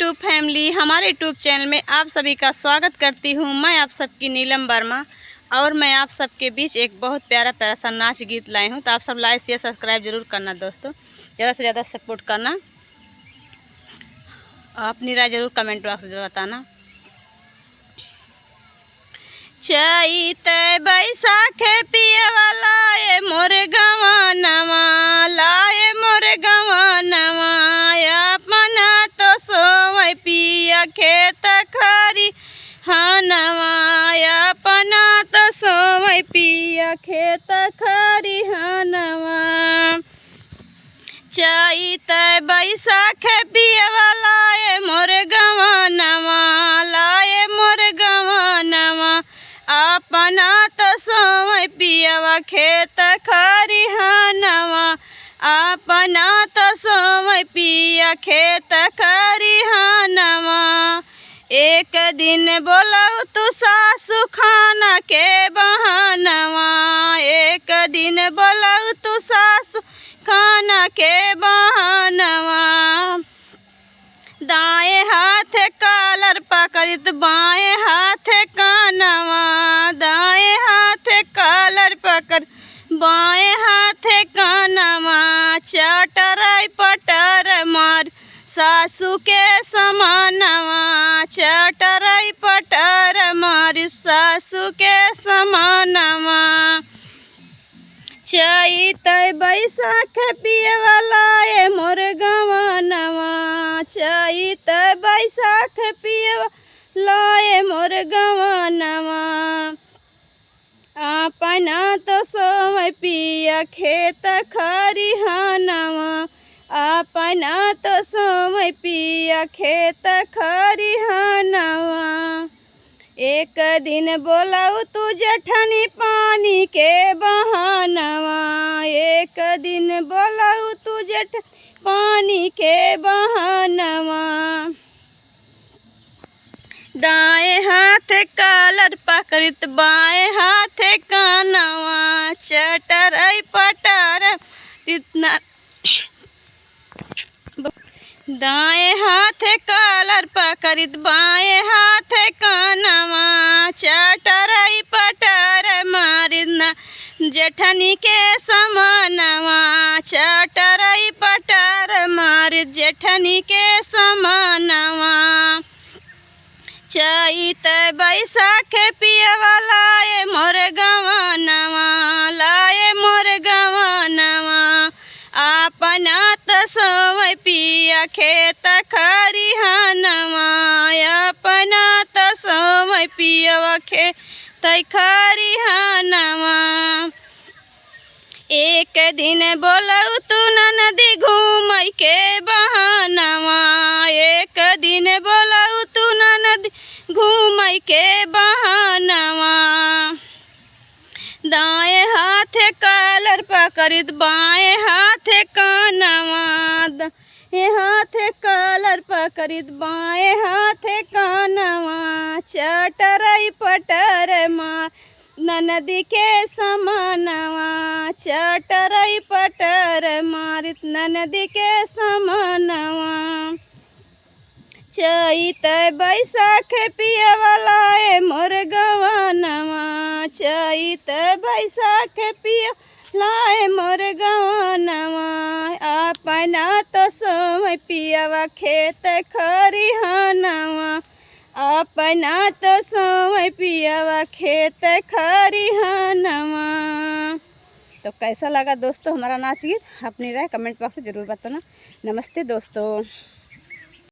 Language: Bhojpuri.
यूट्यूब फैमिली, हमारे यूट्यूब चैनल में आप सभी का स्वागत करती हूं। मैं आप सबकी नीलम वर्मा और मैं आप सबके बीच एक बहुत प्यारा प्यारा सा नाच गीत लाई हूं। तो आप सब लाइक शेयर सब्सक्राइब जरूर करना दोस्तों, ज़्यादा से ज़्यादा सपोर्ट करना। अपनी राय जरूर कमेंट बॉक्स में बताना। चैत बैसाख पियवा लाए मोर गवानवा, लाए मोर गवानवा, अपना तो सोवै पिया खेत खरी हनवा, अपना तो सोवै पिया खेत खरी हनवा। चैत बैसाख पियवा लाए मोर गवानवा, लाए मोर गवानवा, अपना तो सोवै पियवा खेत खरी हनवा, अपना तो सोवै पिया खेत खरी हनवा। एक दिन बोलऊ तू सासु खाना के बहानवा, एक दिन बोलऊ तू सासु खाना के बहानवा। दाएं हाथ कालर पकड़ित बाएं हाथ कानवा, दाएं हाथ कालर पकड़ बाएं हाथ कानवा। चटराई पटर मार सासू के समानवा, चटराई पटर मार सासू के समानवा। चैत बैसाख पियवा लाए मोर गवानवा, चैत बैसाख पियवा लाए मोर गवानवा, अपना तो सोवै पिया खेत खरी हनवा, अपना तो सोवै पिया खेत खरी हनवा। एक दिन बोलाऊ तू जठनी पानी के बहानवा, एक दिन बोलाऊ तू जठ पानी के बहानवा। दाएं हाथ कालर पकड़ित बाएं हाथ कानवा, चटराई पटर इतना दाएं हाथ कालर पकड़ित बाएं हाथ कानवा, चटराई पटर मारिना जेठनी के समानवा, चटराई पटर मार जेठनी के समानवा। चैत बैसाख पियवा लाए मोर गवानवा, लाए मोर गवानवा, अपना तो सोवै पिया खेत खरी हनवा, अपना तो सोवै पियवा खेत खरी हनवा। एक दिन बोलऊ तू नदी घूमै के बहानवा, एक दिन बोलऊ तू नदी घूमै के बहानवा। दाएं हाथ कालर पकड़ित बाएं हाथ कानवा, दाएं हाथ कालर पकड़ित बाएं हाथ कानवा। चटराई पटर मार नदी के समानवा, चटराई पटर मारित नदी के समानवा। चैत बैसाख पियवा लाए मोर गवानवा, चैत बैसाख पिया लाए मोर गवानवा, अपना तो सोवै पियवा खेत खरी हनवा, अपना तो सोवै पियवा खेत खरी हनवा। तो कैसा लगा दोस्तों हमारा नाच गीत? अपनी राय कमेंट बॉक्स में ज़रूर बताना। नमस्ते दोस्तों।